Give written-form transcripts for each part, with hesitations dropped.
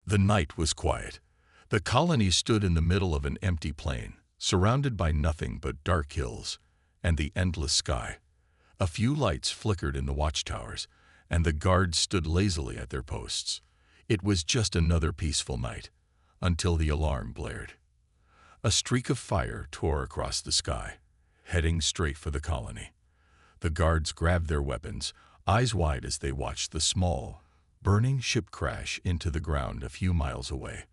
The night was quiet. The colony stood in the middle of an empty plain, surrounded by nothing but dark hills and the endless sky. A few lights flickered in the watchtowers, and the guards stood lazily at their posts. It was just another peaceful night, until the alarm blared. A streak of fire tore across the sky, heading straight for the colony. The guards grabbed their weapons, eyes wide as they watched the small, burning ship crash into the ground a few miles away.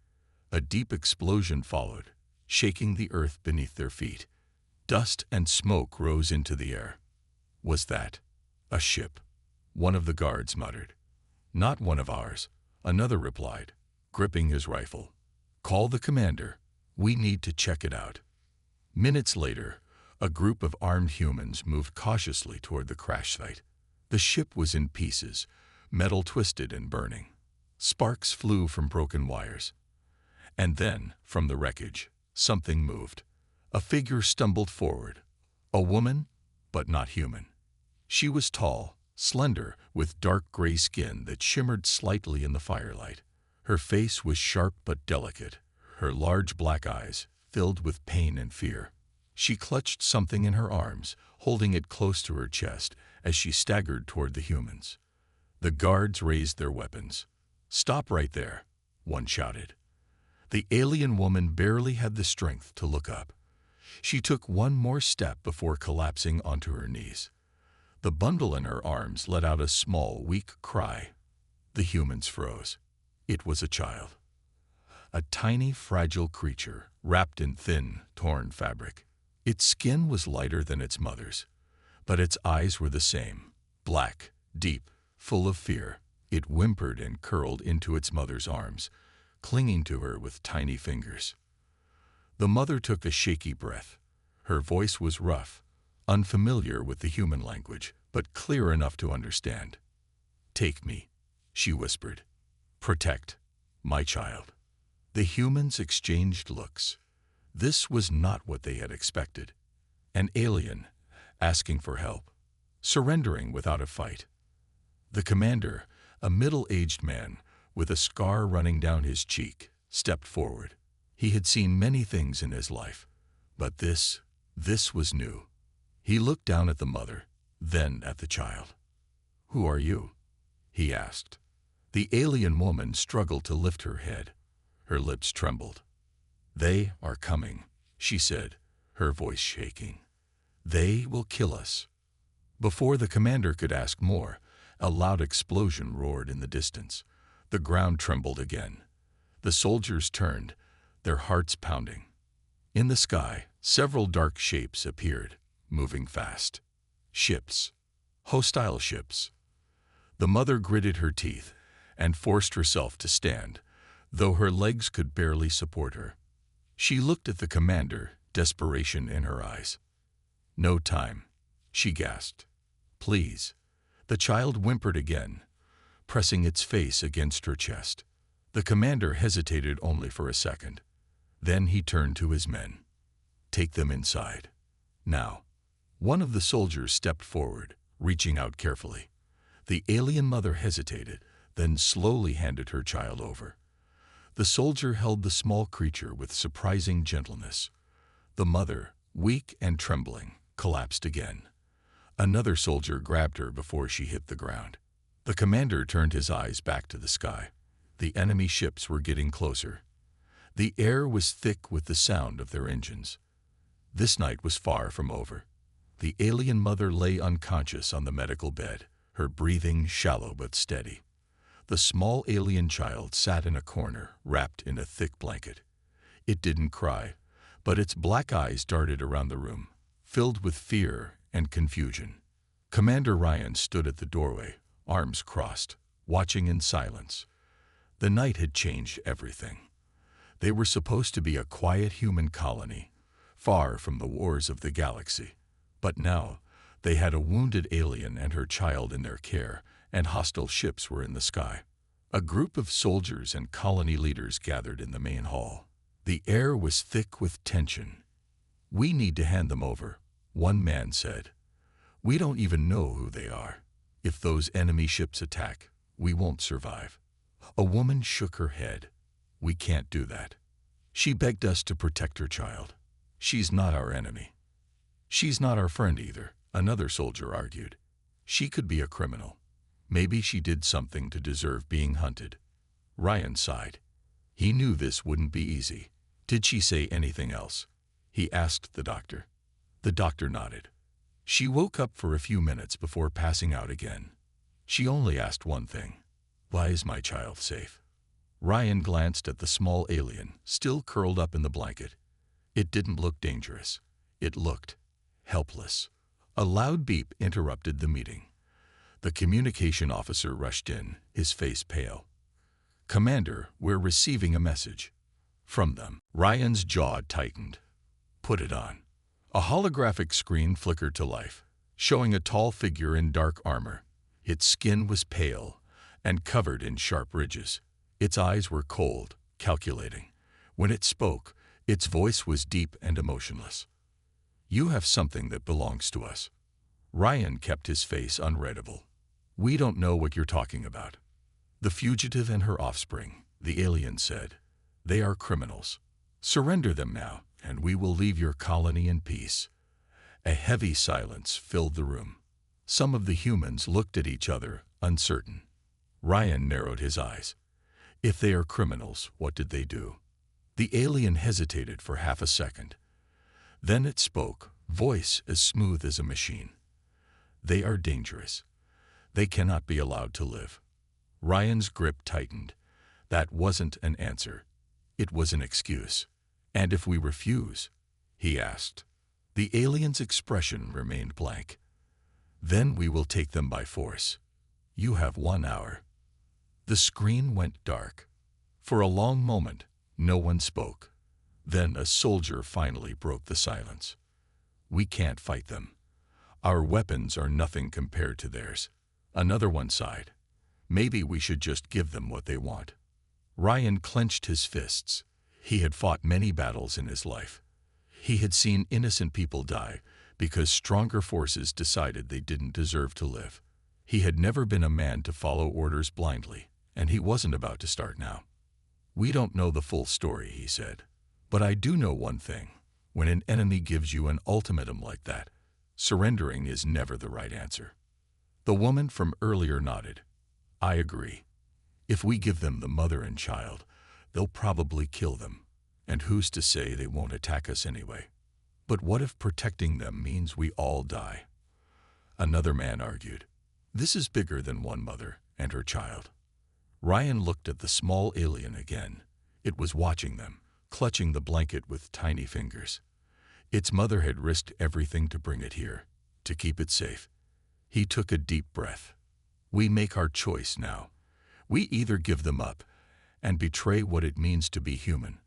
A deep explosion followed, shaking the earth beneath their feet. Dust and smoke rose into the air. Was that a ship? One of the guards muttered. Not one of ours, another replied, gripping his rifle. Call the commander. We need to check it out. Minutes later, a group of armed humans moved cautiously toward the crash site. The ship was in pieces, metal twisted and burning. Sparks flew from broken wires. And then, from the wreckage, something moved. A figure stumbled forward. A woman, but not human. She was tall, slender, with dark gray skin that shimmered slightly in the firelight. Her face was sharp but delicate, her large black eyes filled with pain and fear. She clutched something in her arms, holding it close to her chest as she staggered toward the humans. The guards raised their weapons. Stop right there, one shouted. The alien woman barely had the strength to look up. She took one more step before collapsing onto her knees. The bundle in her arms let out a small, weak cry. The humans froze. It was a child. A tiny, fragile creature, wrapped in thin, torn fabric. Its skin was lighter than its mother's, but its eyes were the same, black, deep, full of fear. It whimpered and curled into its mother's arms, clinging to her with tiny fingers. The mother took a shaky breath. Her voice was rough, unfamiliar with the human language, but clear enough to understand. Take me, she whispered. Protect my child. The humans exchanged looks. This was not what they had expected. An alien, asking for help, surrendering without a fight. The commander, a middle-aged man with a scar running down his cheek, stepped forward. He had seen many things in his life, but this was new. He looked down at the mother, then at the child. Who are you? He asked. The alien woman struggled to lift her head. Her lips trembled. They are coming, she said, her voice shaking. They will kill us. Before the commander could ask more, a loud explosion roared in the distance. The ground trembled again. The soldiers turned, their hearts pounding. In the sky, several dark shapes appeared, moving fast. Ships. Hostile ships. The mother gritted her teeth and forced herself to stand, though her legs could barely support her. She looked at the commander, desperation in her eyes. No time, she gasped. Please. The child whimpered again, pressing its face against her chest. The commander hesitated only for a second. Then he turned to his men. Take them inside. Now. One of the soldiers stepped forward, reaching out carefully. The alien mother hesitated, then slowly handed her child over. The soldier held the small creature with surprising gentleness. The mother, weak and trembling, collapsed again. Another soldier grabbed her before she hit the ground. The commander turned his eyes back to the sky. The enemy ships were getting closer. The air was thick with the sound of their engines. This night was far from over. The alien mother lay unconscious on the medical bed, her breathing shallow but steady. The small alien child sat in a corner, wrapped in a thick blanket. It didn't cry, but its black eyes darted around the room, filled with fear and confusion. Commander Ryan stood at the doorway, arms crossed, watching in silence. The night had changed everything. They were supposed to be a quiet human colony, far from the wars of the galaxy. But now, they had a wounded alien and her child in their care, and hostile ships were in the sky. A group of soldiers and colony leaders gathered in the main hall. The air was thick with tension. We need to hand them over, one man said. We don't even know who they are. If those enemy ships attack, we won't survive. A woman shook her head. We can't do that. She begged us to protect her child. She's not our enemy. She's not our friend either, another soldier argued. She could be a criminal. Maybe she did something to deserve being hunted. Ryan sighed. He knew this wouldn't be easy. Did she say anything else? He asked the doctor. The doctor nodded. She woke up for a few minutes before passing out again. She only asked one thing. Why is my child safe? Ryan glanced at the small alien, still curled up in the blanket. It didn't look dangerous. It looked helpless. A loud beep interrupted the meeting. The communication officer rushed in, his face pale. Commander, we're receiving a message. From them. Ryan's jaw tightened. Put it on. A holographic screen flickered to life, showing a tall figure in dark armor. Its skin was pale and covered in sharp ridges. Its eyes were cold, calculating. When it spoke, its voice was deep and emotionless. You have something that belongs to us. Ryan kept his face unreadable. We don't know what you're talking about. The fugitive and her offspring, the alien said. They are criminals. Surrender them now, and we will leave your colony in peace. A heavy silence filled the room. Some of the humans looked at each other, uncertain. Ryan narrowed his eyes. If they are criminals, what did they do? The alien hesitated for half a second. Then it spoke, voice as smooth as a machine. They are dangerous. They cannot be allowed to live. Ryan's grip tightened. That wasn't an answer. It was an excuse. And if we refuse? He asked. The alien's expression remained blank. Then we will take them by force. You have 1 hour. The screen went dark. For a long moment, no one spoke. Then a soldier finally broke the silence. We can't fight them. Our weapons are nothing compared to theirs. Another one sighed. Maybe we should just give them what they want. Ryan clenched his fists. He had fought many battles in his life. He had seen innocent people die because stronger forces decided they didn't deserve to live. He had never been a man to follow orders blindly, and he wasn't about to start now. We don't know the full story, he said. But I do know one thing. When an enemy gives you an ultimatum like that, surrendering is never the right answer. The woman from earlier nodded. I agree. If we give them the mother and child, they'll probably kill them. And who's to say they won't attack us anyway? But what if protecting them means we all die? Another man argued. This is bigger than one mother and her child. Ryan looked at the small alien again. It was watching them, clutching the blanket with tiny fingers. Its mother had risked everything to bring it here, to keep it safe. He took a deep breath. We make our choice now. We either give them up and betray what it means to be human,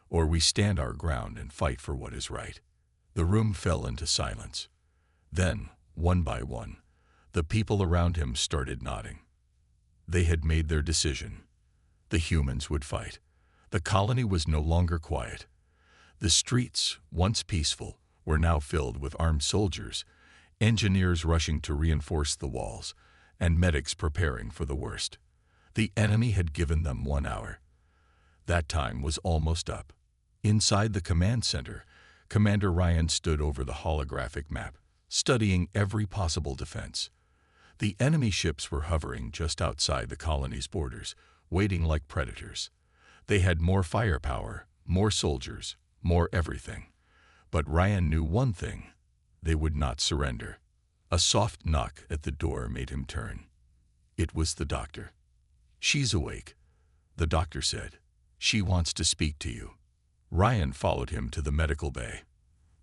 or we stand our ground and fight for what is right. The room fell into silence. Then, one by one, the people around him started nodding. They had made their decision. The humans would fight. The colony was no longer quiet. The streets, once peaceful, were now filled with armed soldiers, engineers rushing to reinforce the walls, and medics preparing for the worst. The enemy had given them 1 hour. That time was almost up. Inside the command center, Commander Ryan stood over the holographic map, studying every possible defense. The enemy ships were hovering just outside the colony's borders, waiting like predators. They had more firepower, more soldiers, more everything. But Ryan knew one thing. They would not surrender. A soft knock at the door made him turn. It was the doctor. She's awake, the doctor said. She wants to speak to you. Ryan followed him to the medical bay.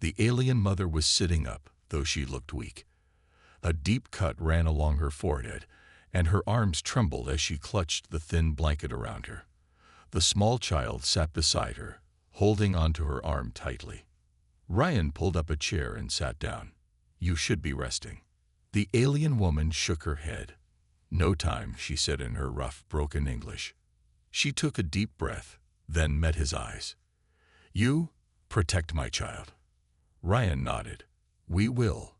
The alien mother was sitting up, though she looked weak. A deep cut ran along her forehead, and her arms trembled as she clutched the thin blanket around her. The small child sat beside her, holding onto her arm tightly. Ryan pulled up a chair and sat down. You should be resting. The alien woman shook her head. No time, she said in her rough, broken English. She took a deep breath, then met his eyes. You protect my child. Ryan nodded. We will.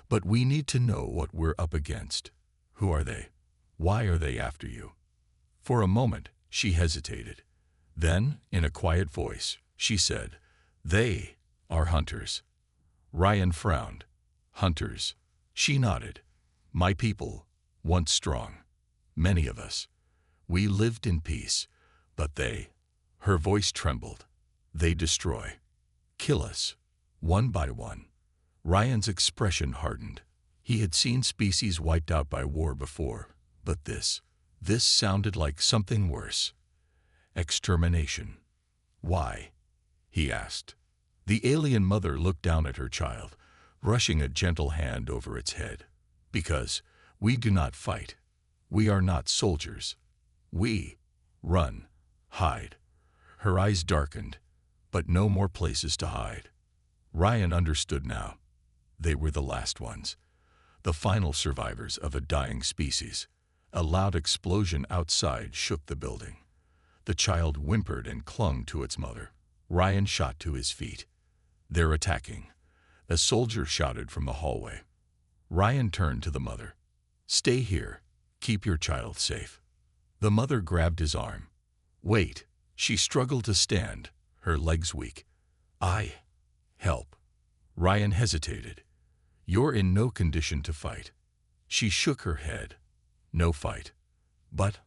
But we need to know what we're up against. Who are they? Why are they after you? For a moment, she hesitated. Then, in a quiet voice, she said, "They are hunters." Ryan frowned. "Hunters." She nodded. "My people, once strong. Many of us. We lived in peace, but they—" Her voice trembled. "They destroy. Kill us. One by one." Ryan's expression hardened. He had seen species wiped out by war before, but this sounded like something worse. Extermination. "Why?" he asked. The alien mother looked down at her child, brushing a gentle hand over its head. "Because we do not fight. We are not soldiers. We run, hide." Her eyes darkened, but no more places to hide. Ryan understood now. They were the last ones, the final survivors of a dying species. A loud explosion outside shook the building. The child whimpered and clung to its mother. Ryan shot to his feet. "They're attacking," a soldier shouted from the hallway. Ryan turned to the mother. "Stay here. Keep your child safe." The mother grabbed his arm. "Wait." She struggled to stand, her legs weak. "I help." Ryan hesitated. "You're in no condition to fight." She shook her head. "No fight. But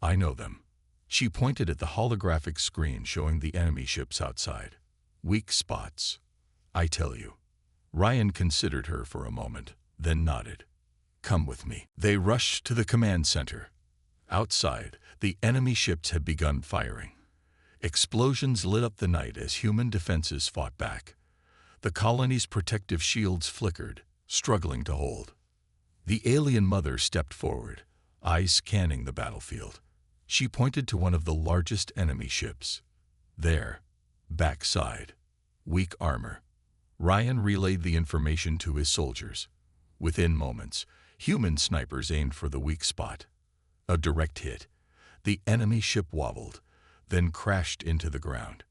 I know them." She pointed at the holographic screen showing the enemy ships outside. "Weak spots. I tell you." Ryan considered her for a moment, then nodded. "Come with me." They rushed to the command center. Outside, the enemy ships had begun firing. Explosions lit up the night as human defenses fought back. The colony's protective shields flickered, struggling to hold. The alien mother stepped forward, eyes scanning the battlefield. She pointed to one of the largest enemy ships. "There, backside. Weak armor." Ryan relayed the information to his soldiers. Within moments, human snipers aimed for the weak spot. A direct hit. The enemy ship wobbled, then crashed into the ground.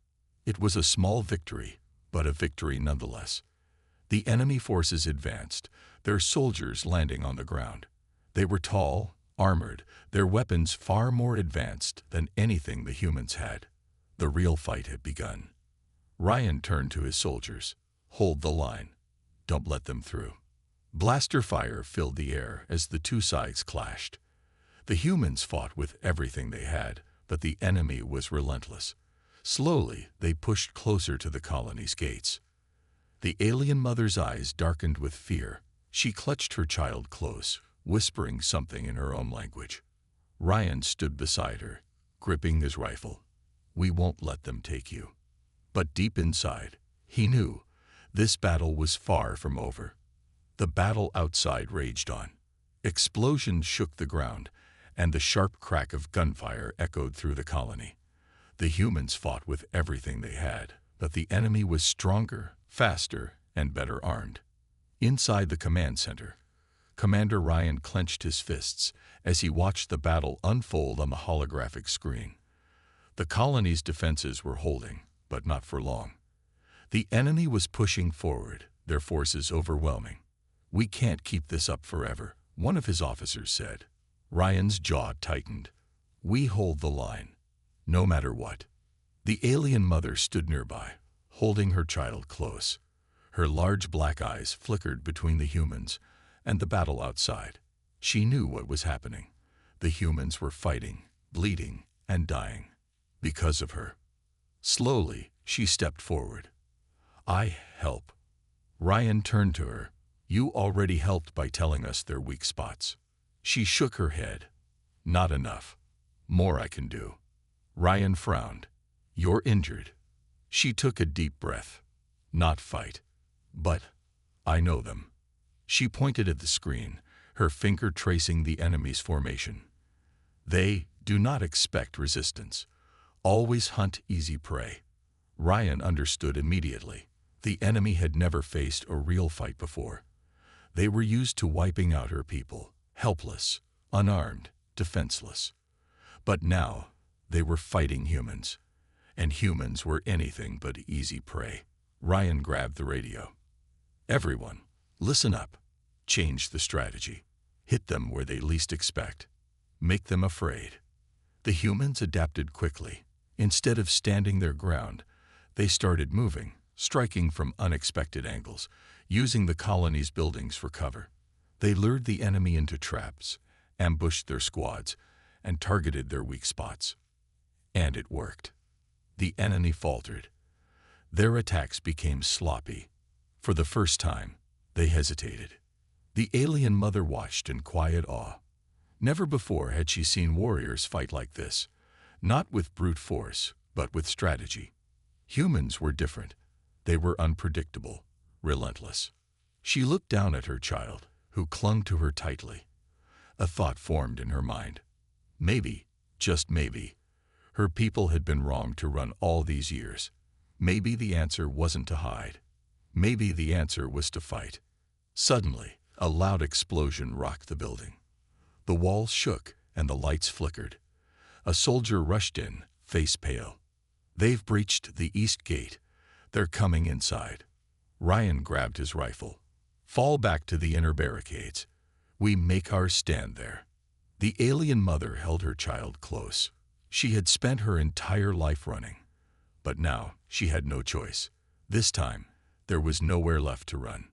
It was a small victory, but a victory nonetheless. The enemy forces advanced, their soldiers landing on the ground. They were tall, armored, their weapons far more advanced than anything the humans had. The real fight had begun. Ryan turned to his soldiers. "Hold the line. Don't let them through." Blaster fire filled the air as the two sides clashed. The humans fought with everything they had, but the enemy was relentless. Slowly, they pushed closer to the colony's gates. The alien mother's eyes darkened with fear. She clutched her child close, whispering something in her own language. Ryan stood beside her, gripping his rifle. "We won't let them take you." But deep inside, he knew this battle was far from over. The battle outside raged on. Explosions shook the ground, and the sharp crack of gunfire echoed through the colony. The humans fought with everything they had, but the enemy was stronger, faster, and better armed. Inside the command center, Commander Ryan clenched his fists as he watched the battle unfold on the holographic screen. The colony's defenses were holding, but not for long. The enemy was pushing forward, their forces overwhelming. "We can't keep this up forever," one of his officers said. Ryan's jaw tightened. "We hold the line, no matter what." The alien mother stood nearby, holding her child close. Her large black eyes flickered between the humans and the battle outside. She knew what was happening. The humans were fighting, bleeding, and dying. Because of her. Slowly, she stepped forward. "I help." Ryan turned to her. "You already helped by telling us their weak spots." She shook her head. "Not enough. More I can do." Ryan frowned. "You're injured." She took a deep breath. "Not fight. But I know them." She pointed at the screen, her finger tracing the enemy's formation. "They do not expect resistance. Always hunt easy prey." Ryan understood immediately. The enemy had never faced a real fight before. They were used to wiping out her people, helpless, unarmed, defenseless. But now, they were fighting humans. And humans were anything but easy prey. Ryan grabbed the radio. "Everyone, listen up. Change the strategy. Hit them where they least expect. Make them afraid." The humans adapted quickly. Instead of standing their ground, they started moving, striking from unexpected angles, using the colony's buildings for cover. They lured the enemy into traps, ambushed their squads, and targeted their weak spots. And it worked. The enemy faltered. Their attacks became sloppy. For the first time, they hesitated. The alien mother watched in quiet awe. Never before had she seen warriors fight like this, not with brute force, but with strategy. Humans were different. They were unpredictable, relentless. She looked down at her child, who clung to her tightly. A thought formed in her mind. Maybe, just maybe, her people had been wrong to run all these years. Maybe the answer wasn't to hide. Maybe the answer was to fight. Suddenly, a loud explosion rocked the building. The walls shook and the lights flickered. A soldier rushed in, face pale. "They've breached the east gate. They're coming inside." Ryan grabbed his rifle. "Fall back to the inner barricades. We make our stand there." The alien mother held her child close. She had spent her entire life running. But now she had no choice. This time, there was nowhere left to run.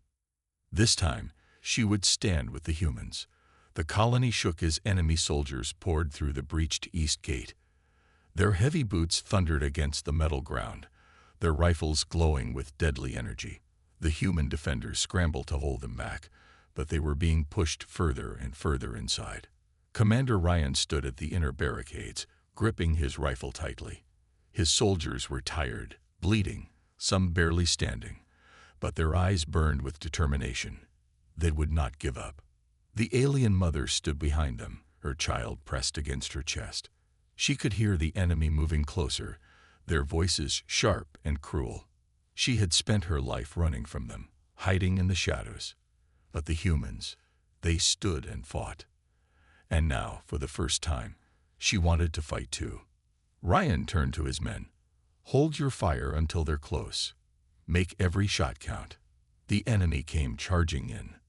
This time, she would stand with the humans. The colony shook as enemy soldiers poured through the breached east gate. Their heavy boots thundered against the metal ground, their rifles glowing with deadly energy. The human defenders scrambled to hold them back, but they were being pushed further and further inside. Commander Ryan stood at the inner barricades, gripping his rifle tightly. His soldiers were tired, bleeding, some barely standing, but their eyes burned with determination. They would not give up. The alien mother stood behind them, her child pressed against her chest. She could hear the enemy moving closer, their voices sharp and cruel. She had spent her life running from them, hiding in the shadows. But the humans, they stood and fought. And now, for the first time, she wanted to fight too. Ryan turned to his men. "Hold your fire until they're close. Make every shot count." The enemy came charging in.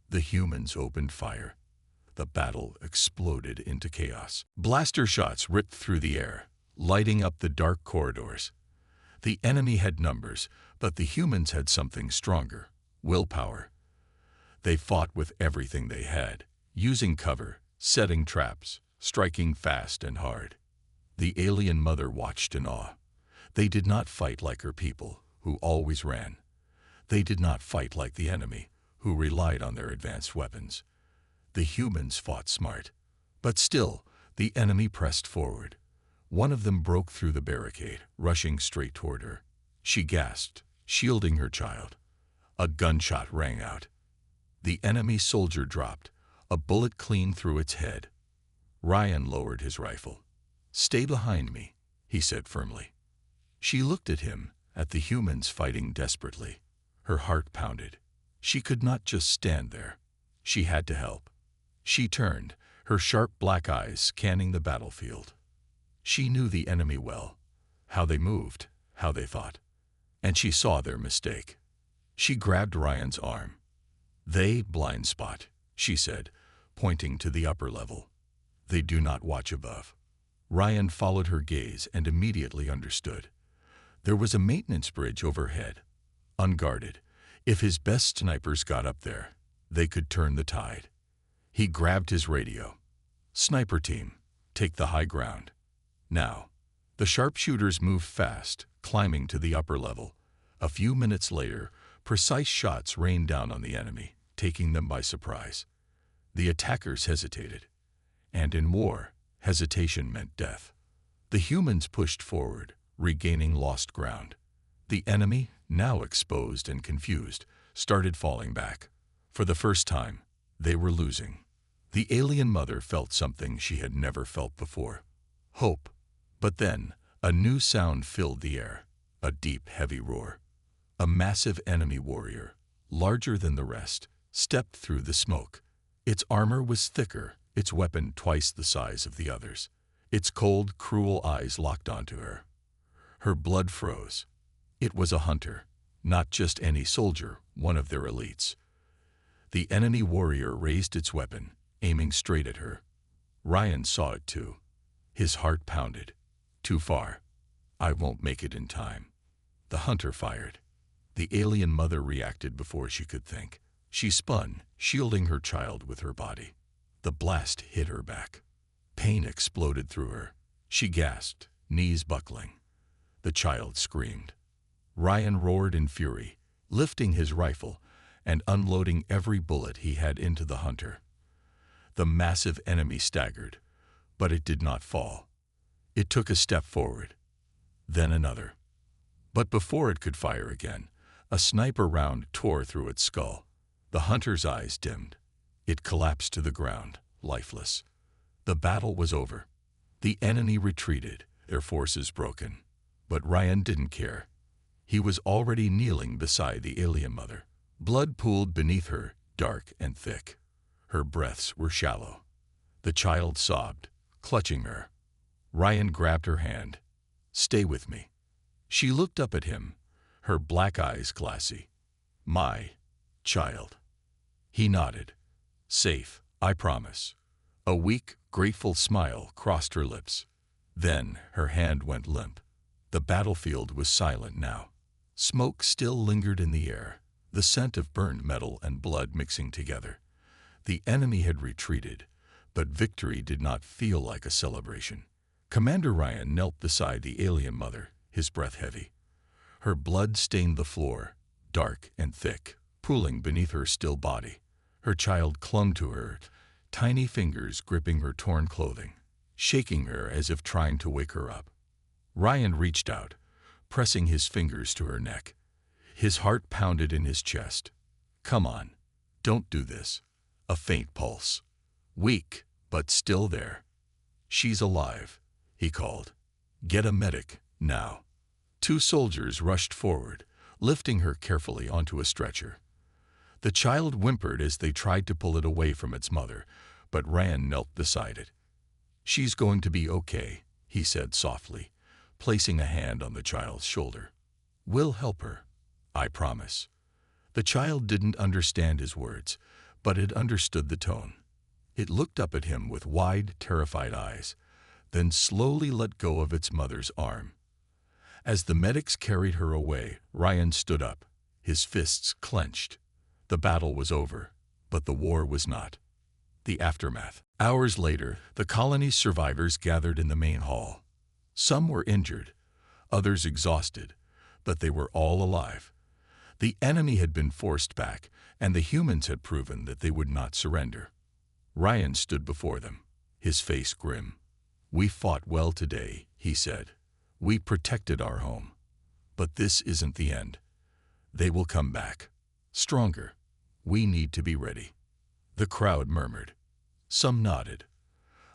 The humans opened fire. The battle exploded into chaos. Blaster shots ripped through the air, lighting up the dark corridors. The enemy had numbers, but the humans had something stronger: willpower. They fought with everything they had, using cover, setting traps, striking fast and hard. The alien mother watched in awe. They did not fight like her people, who always ran. They did not fight like the enemy, who relied on their advanced weapons. The humans fought smart. But still, the enemy pressed forward. One of them broke through the barricade, rushing straight toward her. She gasped, shielding her child. A gunshot rang out. The enemy soldier dropped, a bullet clean through its head. Ryan lowered his rifle. "Stay behind me," he said firmly. She looked at him, at the humans fighting desperately. Her heart pounded. She could not just stand there. She had to help. She turned, her sharp black eyes scanning the battlefield. She knew the enemy well, how they moved, how they fought. And she saw their mistake. She grabbed Ryan's arm. "They blind spot," she said, pointing to the upper level. "They do not watch above." Ryan followed her gaze and immediately understood. There was a maintenance bridge overhead, unguarded. If his best snipers got up there, they could turn the tide. He grabbed his radio. "Sniper team, take the high ground." Now, the sharpshooters moved fast, climbing to the upper level. A few minutes later, precise shots rained down on the enemy, taking them by surprise. The attackers hesitated. And in war, hesitation meant death. The humans pushed forward, regaining lost ground. The enemy, now exposed and confused, started falling back. For the first time, they were losing. The alien mother felt something she had never felt before: hope. But then, a new sound filled the air, a deep, heavy roar. A massive enemy warrior, larger than the rest, stepped through the smoke. Its armor was thicker, its weapon twice the size of the others. Its cold, cruel eyes locked onto her. Her blood froze. It was a hunter, not just any soldier, one of their elites. The enemy warrior raised its weapon, aiming straight at her. Ryan saw it too. His heart pounded. Too far. I won't make it in time. The hunter fired. The alien mother reacted before she could think. She spun, shielding her child with her body. The blast hit her back. Pain exploded through her. She gasped, knees buckling. The child screamed. Ryan roared in fury, lifting his rifle and unloading every bullet he had into the hunter. The massive enemy staggered, but it did not fall. It took a step forward, then another. But before it could fire again, a sniper round tore through its skull. The hunter's eyes dimmed. It collapsed to the ground, lifeless. The battle was over. The enemy retreated, their forces broken. But Ryan didn't care. He was already kneeling beside the alien mother. Blood pooled beneath her, dark and thick. Her breaths were shallow. The child sobbed, clutching her. Ryan grabbed her hand. "Stay with me." She looked up at him, her black eyes glassy. "My child." He nodded. "Safe, I promise." A weak, grateful smile crossed her lips. Then her hand went limp. The battlefield was silent now. Smoke still lingered in the air, the scent of burned metal and blood mixing together. The enemy had retreated, but victory did not feel like a celebration. Commander Ryan knelt beside the alien mother, his breath heavy. Her blood stained the floor, dark and thick, pooling beneath her still body. Her child clung to her, tiny fingers gripping her torn clothing, shaking her as if trying to wake her up. Ryan reached out, pressing his fingers to her neck. His heart pounded in his chest. "Come on, don't do this." A faint pulse. Weak, but still there. "She's alive," he called. "Get a medic, now." 2 soldiers rushed forward, lifting her carefully onto a stretcher. The child whimpered as they tried to pull it away from its mother, but Ryan knelt beside it. "She's going to be okay," he said softly, placing a hand on the child's shoulder. "We'll help her, I promise." The child didn't understand his words, but it understood the tone. It looked up at him with wide, terrified eyes, then slowly let go of its mother's arm. As the medics carried her away, Ryan stood up, his fists clenched. The battle was over, but the war was not. The aftermath. Hours later, the colony's survivors gathered in the main hall. Some were injured, others exhausted, but they were all alive. The enemy had been forced back, and the humans had proven that they would not surrender. Ryan stood before them, his face grim. "We fought well today," he said. "We protected our home. But this isn't the end. They will come back, stronger. We need to be ready." The crowd murmured. Some nodded.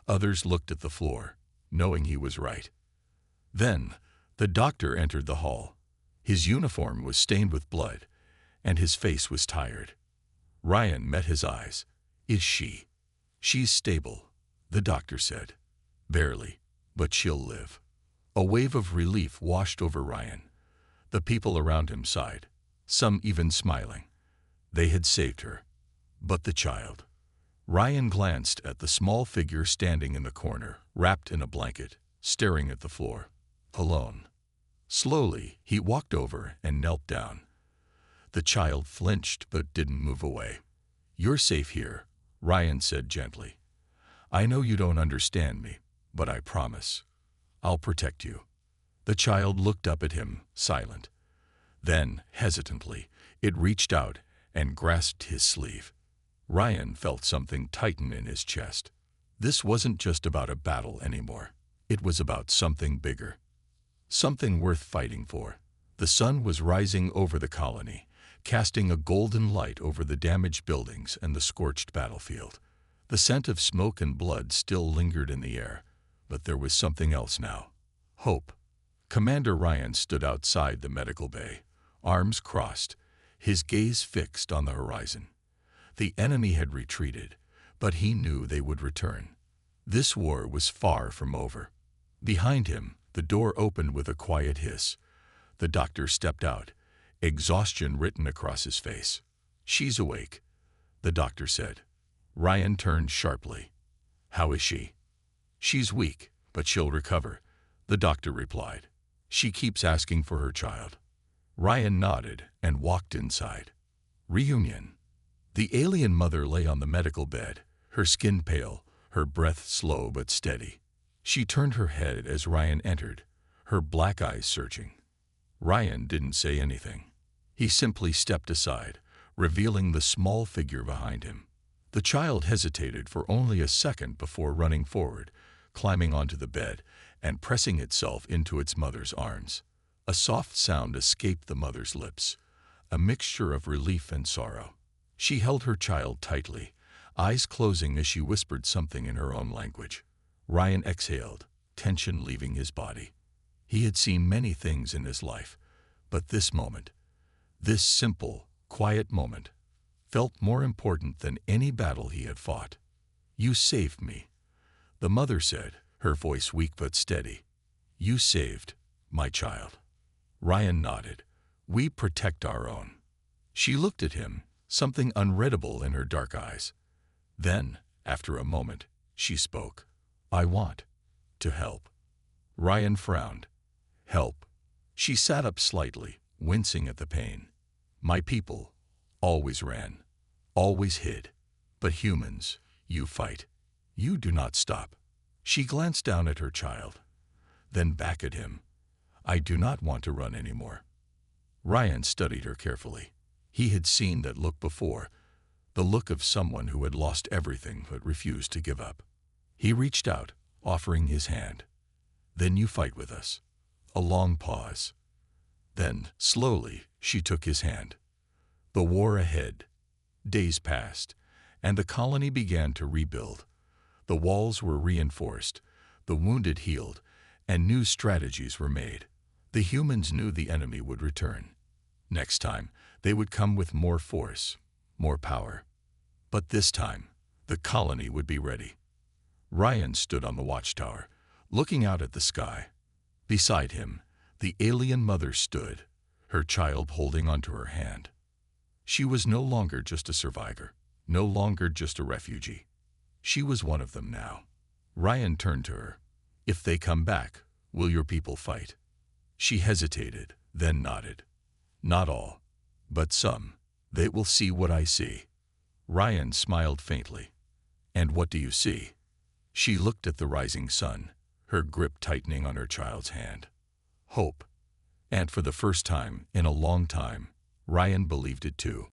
Others looked at the floor, knowing he was right. Then, the doctor entered the hall. His uniform was stained with blood, and his face was tired. Ryan met his eyes. "Is she?" "She's stable," the doctor said. "Barely, but she'll live." A wave of relief washed over Ryan. The people around him sighed, some even smiling. They had saved her. But the child? Ryan glanced at the small figure standing in the corner, wrapped in a blanket, staring at the floor. Alone. Slowly, he walked over and knelt down. The child flinched but didn't move away. "You're safe here," Ryan said gently. "I know you don't understand me, but I promise. I'll protect you." The child looked up at him, silent. Then, hesitantly, it reached out and grasped his sleeve. Ryan felt something tighten in his chest. This wasn't just about a battle anymore. It was about something bigger. Something worth fighting for. The sun was rising over the colony, casting a golden light over the damaged buildings and the scorched battlefield. The scent of smoke and blood still lingered in the air, but there was something else now. Hope. Commander Ryan stood outside the medical bay, arms crossed, his gaze fixed on the horizon. The enemy had retreated, but he knew they would return. This war was far from over. Behind him, the door opened with a quiet hiss. The doctor stepped out, exhaustion written across his face. "She's awake," the doctor said. Ryan turned sharply. "How is she?" "She's weak, but she'll recover," the doctor replied. She keeps asking for her child. Ryan nodded and walked inside. Reunion. The alien mother lay on the medical bed, her skin pale, her breath slow but steady. She turned her head as Ryan entered, her black eyes searching. Ryan didn't say anything. He simply stepped aside, revealing the small figure behind him. The child hesitated for only a second before running forward, climbing onto the bed and pressing itself into its mother's arms. A soft sound escaped the mother's lips, a mixture of relief and sorrow. She held her child tightly, eyes closing as she whispered something in her own language. Ryan exhaled, tension leaving his body. He had seen many things in his life, but this moment, this simple, quiet moment, felt more important than any battle he had fought. "You saved me," the mother said, her voice weak but steady. "You saved my child." Ryan nodded. "We protect our own." She looked at him, something unreadable in her dark eyes. Then, after a moment, she spoke. "I want to help." Ryan frowned. "Help?" She sat up slightly, wincing at the pain. "My people always ran, always hid. But humans, you fight. You do not stop." She glanced down at her child, then back at him. "I do not want to run anymore." Ryan studied her carefully. He had seen that look before, the look of someone who had lost everything but refused to give up. He reached out, offering his hand. "Then you fight with us." A long pause. Then, slowly, she took his hand. The war ahead. Days passed, and the colony began to rebuild. The walls were reinforced, the wounded healed, and new strategies were made. The humans knew the enemy would return. Next time, they would come with more force, more power. But this time, the colony would be ready. Ryan stood on the watchtower, looking out at the sky. Beside him, the alien mother stood, her child holding onto her hand. She was no longer just a survivor, no longer just a refugee. She was one of them now. Ryan turned to her. "If they come back, will your people fight?" She hesitated, then nodded. "Not all, but some. They will see what I see." Ryan smiled faintly. "And what do you see?" She looked at the rising sun, her grip tightening on her child's hand. "Hope." And for the first time in a long time, Ryan believed it too.